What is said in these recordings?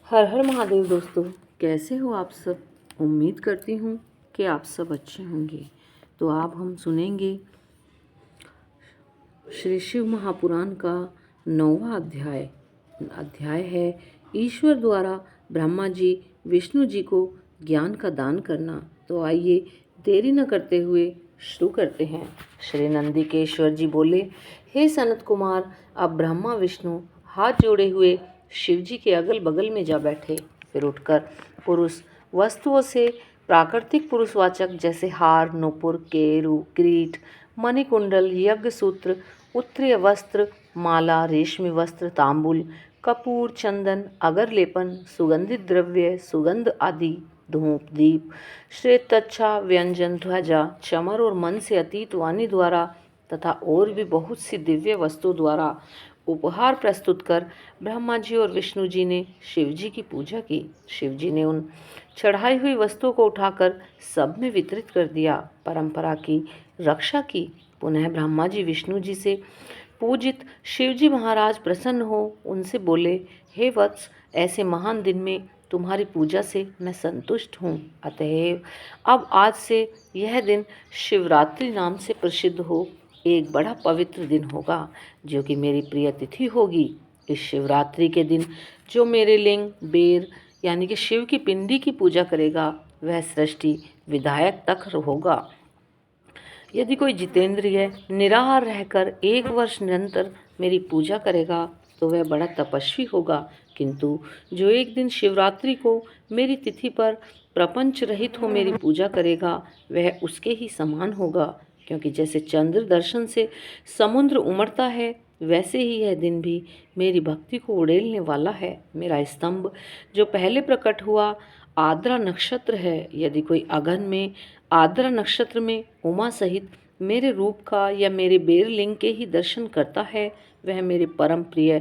हर हर महादेव दोस्तों, कैसे हो आप सब। उम्मीद करती हूँ कि आप सब अच्छे होंगे। तो आप हम सुनेंगे श्री शिव महापुराण का 9वां अध्याय। अध्याय है ईश्वर द्वारा ब्रह्मा जी विष्णु जी को ज्ञान का दान करना। तो आइए देरी न करते हुए शुरू करते हैं। श्री नंदिकेश्वर जी बोले, हे सनत कुमार, अब ब्रह्मा विष्णु हाथ जोड़े हुए शिव जी के अगल बगल में जा बैठे। फिर उठकर पुरुष वस्तुओं से प्राकृतिक पुरुषवाचक जैसे हार, नूपुर, केरू, किरीट, मणिकुंडल, यज्ञ सूत्र, उत्तरीय वस्त्र, माला, रेशमी वस्त्र, तांबुल, कपूर, चंदन, अगर लेपन, सुगंधित द्रव्य, सुगंध आदि, धूप, दीप, श्वेत तच्छा, व्यंजन, ध्वजा, चमर और मन से अतीत वाणी द्वारा तथा और भी बहुत सी दिव्य वस्तु द्वारा उपहार प्रस्तुत कर ब्रह्मा जी और विष्णु जी ने शिव जी की पूजा की। शिव जी ने उन चढ़ाई हुई वस्तुओं को उठाकर सब में वितरित कर दिया, परंपरा की रक्षा की। पुनः ब्रह्मा जी विष्णु जी से पूजित शिव जी महाराज प्रसन्न हो उनसे बोले, हे वत्स, ऐसे महान दिन में तुम्हारी पूजा से मैं संतुष्ट हूँ। अतएव अब आज से यह दिन शिवरात्रि नाम से प्रसिद्ध हो एक बड़ा पवित्र दिन होगा, जो कि मेरी प्रिय तिथि होगी। इस शिवरात्रि के दिन जो मेरे लिंग बेर यानी कि शिव की पिंडी की पूजा करेगा, वह सृष्टि विधायक तक होगा। यदि कोई जितेंद्रिय निराहार रहकर 1 वर्ष निरंतर मेरी पूजा करेगा, तो वह बड़ा तपस्वी होगा। किंतु जो एक दिन शिवरात्रि को मेरी तिथि पर प्रपंच रहित हो मेरी पूजा करेगा, वह उसके ही समान होगा। क्योंकि जैसे चंद्र दर्शन से समुद्र उमड़ता है, वैसे ही यह दिन भी मेरी भक्ति को उड़ेलने वाला है। मेरा स्तंभ जो पहले प्रकट हुआ आद्रा नक्षत्र है। यदि कोई अगन में आद्रा नक्षत्र में उमा सहित मेरे रूप का या मेरे बेरलिंग के ही दर्शन करता है, वह मेरे परम प्रिय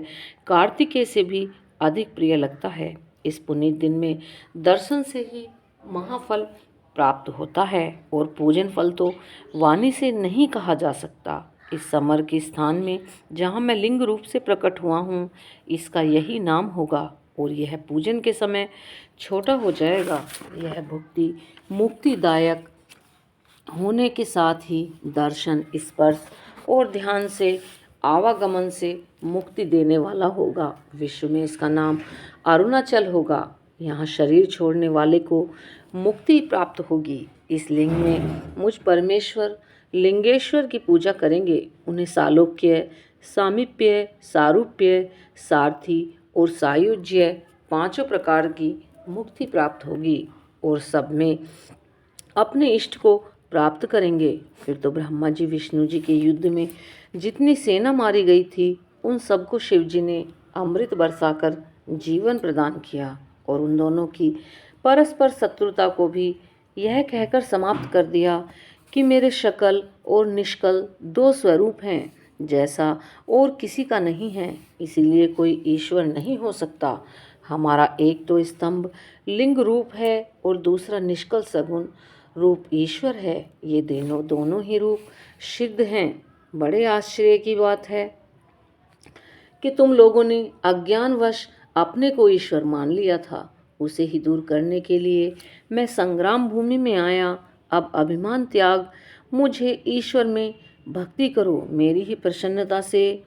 कार्तिकेय से भी अधिक प्रिय लगता है। इस पुनीत दिन में दर्शन से ही महाफल प्राप्त होता है और पूजन फल तो वाणी से नहीं कहा जा सकता। इस समर के स्थान में जहाँ मैं लिंग रूप से प्रकट हुआ हूँ, इसका यही नाम होगा और यह पूजन के समय छोटा हो जाएगा। यह भुक्ति मुक्तिदायक होने के साथ ही दर्शन, स्पर्श और ध्यान से आवागमन से मुक्ति देने वाला होगा। विश्व में इसका नाम अरुणाचल होगा। यहाँ शरीर छोड़ने वाले को मुक्ति प्राप्त होगी। इस लिंग में मुझ परमेश्वर लिंगेश्वर की पूजा करेंगे। उन्हें सालोक्य, सामीप्य, सारूप्य, सारथी और सायुज्य 5 प्रकार की मुक्ति प्राप्त होगी और सब में अपने इष्ट को प्राप्त करेंगे। फिर तो ब्रह्मा जी विष्णु जी के युद्ध में जितनी सेना मारी गई थी, उन सबको शिव जी ने अमृत बरसाकर जीवन प्रदान किया और उन दोनों की परस्पर शत्रुता को भी यह कहकर समाप्त कर दिया कि मेरे शकल और निष्कल 2 स्वरूप हैं, जैसा और किसी का नहीं है, इसीलिए कोई ईश्वर नहीं हो सकता। हमारा एक तो स्तंभ लिंग रूप है और दूसरा निष्कल सगुण रूप ईश्वर है। ये दोनों ही रूप सिद्ध हैं। बड़े आश्चर्य की बात है कि तुम लोगों ने अज्ञानवश अपने को ईश्वर मान लिया था। उसे ही दूर करने के लिए मैं संग्राम भूमि में आया। अब अभिमान त्याग मुझे ईश्वर में भक्ति करो। मेरी ही प्रसन्नता से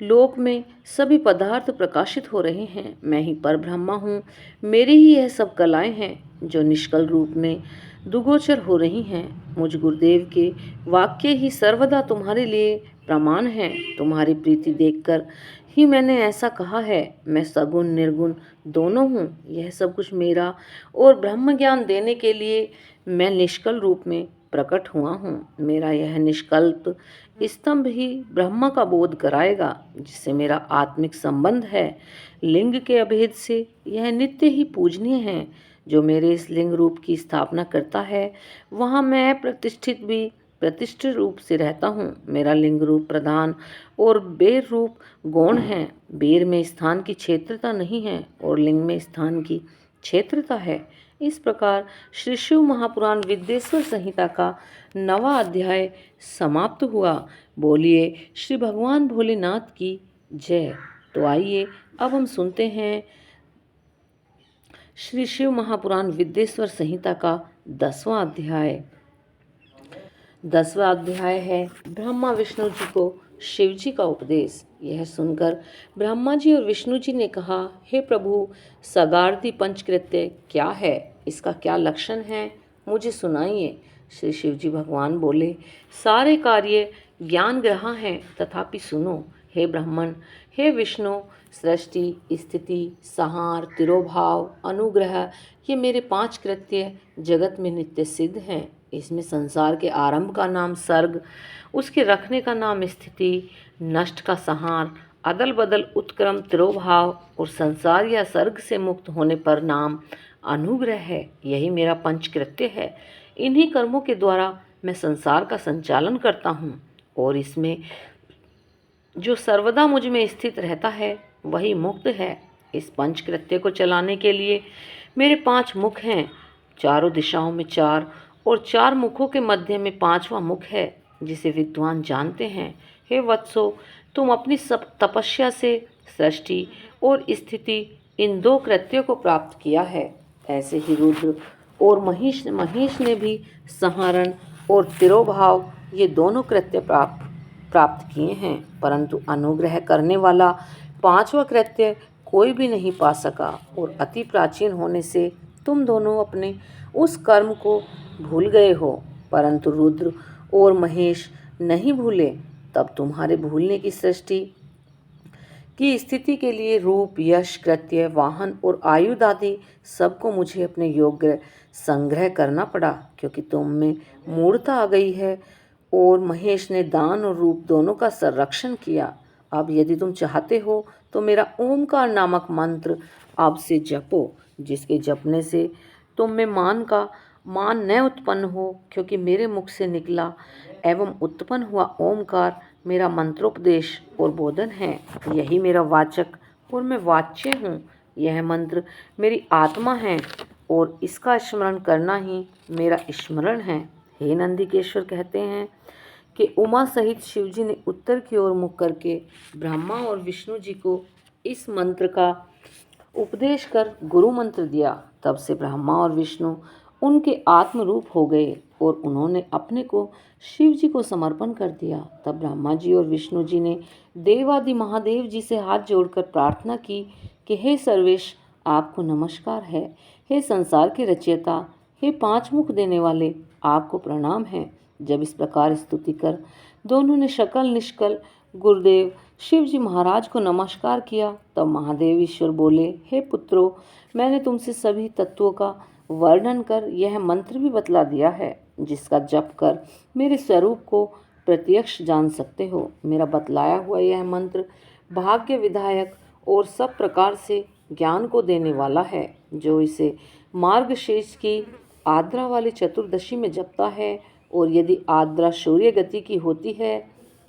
लोक में सभी पदार्थ प्रकाशित हो रहे हैं। मैं ही पर ब्रह्मा हूँ। मेरी ही यह सब कलाएं हैं जो निष्कल रूप में दुगोचर हो रही हैं। मुझ गुरुदेव के वाक्य ही सर्वदा तुम्हारे लिए प्रमाण हैं। तुम्हारी प्रीति देखकर ही मैंने ऐसा कहा है। मैं सगुण निर्गुण दोनों हूँ। यह सब कुछ मेरा और ब्रह्म ज्ञान देने के लिए मैं निष्कल रूप में प्रकट हुआ हूँ। मेरा यह निष्कल्प स्तंभ ही ब्रह्मा का बोध कराएगा, जिससे मेरा आत्मिक संबंध है। लिंग के अभेद से यह नित्य ही पूजनीय है। जो मेरे इस लिंग रूप की स्थापना करता है, वहाँ मैं प्रतिष्ठित रूप से रहता हूँ। मेरा लिंग रूप प्रधान और बेर रूप गौण है। बेर में स्थान की क्षेत्रता नहीं है और लिंग में स्थान की क्षेत्रता है। इस प्रकार श्री शिव महापुराण विद्येश्वर संहिता का 9वां अध्याय समाप्त हुआ। बोलिए श्री भगवान भोलेनाथ की जय। तो आइए अब हम सुनते हैं श्री शिव महापुराण विद्येश्वर संहिता का 10वां अध्याय। 10वां अध्याय है ब्रह्मा विष्णु जी को शिव जी का उपदेश। यह सुनकर ब्रह्मा जी और विष्णु जी ने कहा, हे प्रभु, सगार्दी पंचकृत्य क्या है? इसका क्या लक्षण है? मुझे सुनाइए। श्री शिव जी भगवान बोले, सारे कार्य ज्ञान ग्रह हैं, तथापि सुनो। हे ब्राह्मण, हे विष्णु, सृष्टि, स्थिति, संहार, तिरोभाव, अनुग्रह, ये मेरे 5 कृत्य जगत में नित्य सिद्ध हैं। इसमें संसार के आरंभ का नाम सर्ग, उसके रखने का नाम स्थिति, नष्ट का संहार, अदल बदल उत्क्रम तिरोभाव और संसार या सर्ग से मुक्त होने पर नाम अनुग्रह है। यही मेरा पंचकृत्य है। इन्हीं कर्मों के द्वारा मैं संसार का संचालन करता हूँ और इसमें जो सर्वदा मुझ में स्थित रहता है वही मुक्त है। इस पंचकृत्य को चलाने के लिए मेरे 5 मुख हैं, चारों दिशाओं में 4 और 4 मुखों के मध्य में 5वां मुख है, जिसे विद्वान जानते हैं। हे वत्सो, तुम अपनी सब तपस्या से सृष्टि और स्थिति इन 2 कृत्यों को प्राप्त किया है। ऐसे ही रुद्र और महेश ने भी संहरण और तिरोभाव ये दोनों कृत्य प्राप्त किए हैं, परंतु अनुग्रह करने वाला 5वां कृत्य कोई भी नहीं पा सका और अति प्राचीन होने से तुम दोनों अपने उस कर्म को भूल गए हो, परंतु रुद्र और महेश नहीं भूले। तब तुम्हारे भूलने की सृष्टि की स्थिति के लिए रूप, यश, कृत्य, वाहन और आयुध आदि सबको मुझे अपने योग्य संग्रह करना पड़ा, क्योंकि तुम में मूढ़ता आ गई है और महेश ने दान और रूप दोनों का संरक्षण किया। अब यदि तुम चाहते हो तो मेरा ओमकार नामक मंत्र अब से जपो, जिसके जपने से तुम में मान न उत्पन्न हो, क्योंकि मेरे मुख से निकला एवं उत्पन्न हुआ ओमकार मेरा मंत्रोपदेश और बोधन है। यही मेरा वाचक और मैं वाच्य हूँ। यह मंत्र मेरी आत्मा है और इसका स्मरण करना ही मेरा स्मरण है। हे नंदिकेश्वर कहते हैं कि उमा सहित शिवजी ने उत्तर की ओर मुख करके ब्रह्मा और विष्णु जी को इस मंत्र का उपदेश कर गुरु मंत्र दिया। तब से ब्रह्मा और विष्णु उनके आत्मरूप हो गए और उन्होंने अपने को शिव जी को समर्पण कर दिया। तब ब्रह्मा जी और विष्णु जी ने देवादि महादेव जी से हाथ जोड़कर प्रार्थना की कि हे सर्वेश, आपको नमस्कार है। हे संसार के रचयिता, हे 5 मुख देने वाले, आपको प्रणाम है। जब इस प्रकार स्तुति कर दोनों ने शकल निष्कल गुरुदेव शिव जी महाराज को नमस्कार किया, तब महादेव ईश्वर बोले, हे पुत्रों, मैंने तुमसे सभी तत्वों का वर्णन कर यह मंत्र भी बतला दिया है, जिसका जप कर मेरे स्वरूप को प्रत्यक्ष जान सकते हो। मेरा बतलाया हुआ यह मंत्र भाग्य विधायक और सब प्रकार से ज्ञान को देने वाला है। जो इसे मार्गशीर्ष की आद्रा वाली चतुर्दशी में जपता है और यदि आद्रा सूर्य गति की होती है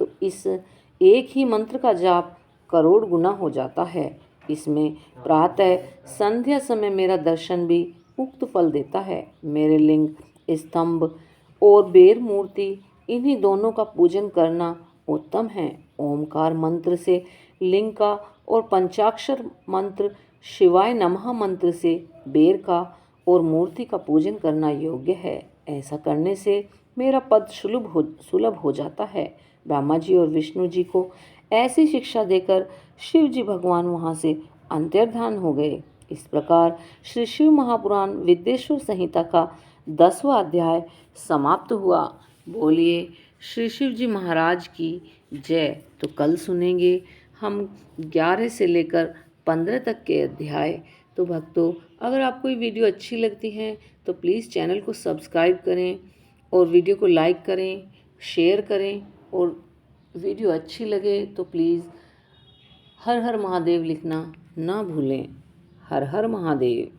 तो इस एक ही मंत्र का जाप करोड़ गुना हो जाता है। इसमें प्रातः संध्या समय मेरा दर्शन भी उक्त फल देता है। मेरे लिंग, स्तंभ और बेर मूर्ति, इन्हीं दोनों का पूजन करना उत्तम है। ओमकार मंत्र से लिंग का और पंचाक्षर मंत्र शिवाय नमः मंत्र से बेर का और मूर्ति का पूजन करना योग्य है। ऐसा करने से मेरा पद सुलभ हो जाता है। ब्रह्मा जी और विष्णु जी को ऐसी शिक्षा देकर शिव जी भगवान वहाँ से अंतर्धान हो गए। इस प्रकार श्री शिव महापुराण विद्येश्वर संहिता का 10वां अध्याय समाप्त हुआ। बोलिए श्री शिव जी महाराज की जय। तो कल सुनेंगे हम 11 से लेकर 15 तक के अध्याय। तो भक्तों, अगर आपको ये वीडियो अच्छी लगती है तो प्लीज़ चैनल को सब्सक्राइब करें और वीडियो को लाइक करें, शेयर करें, और वीडियो अच्छी लगे तो प्लीज़ हर हर महादेव लिखना ना भूलें। हर हर महादेव।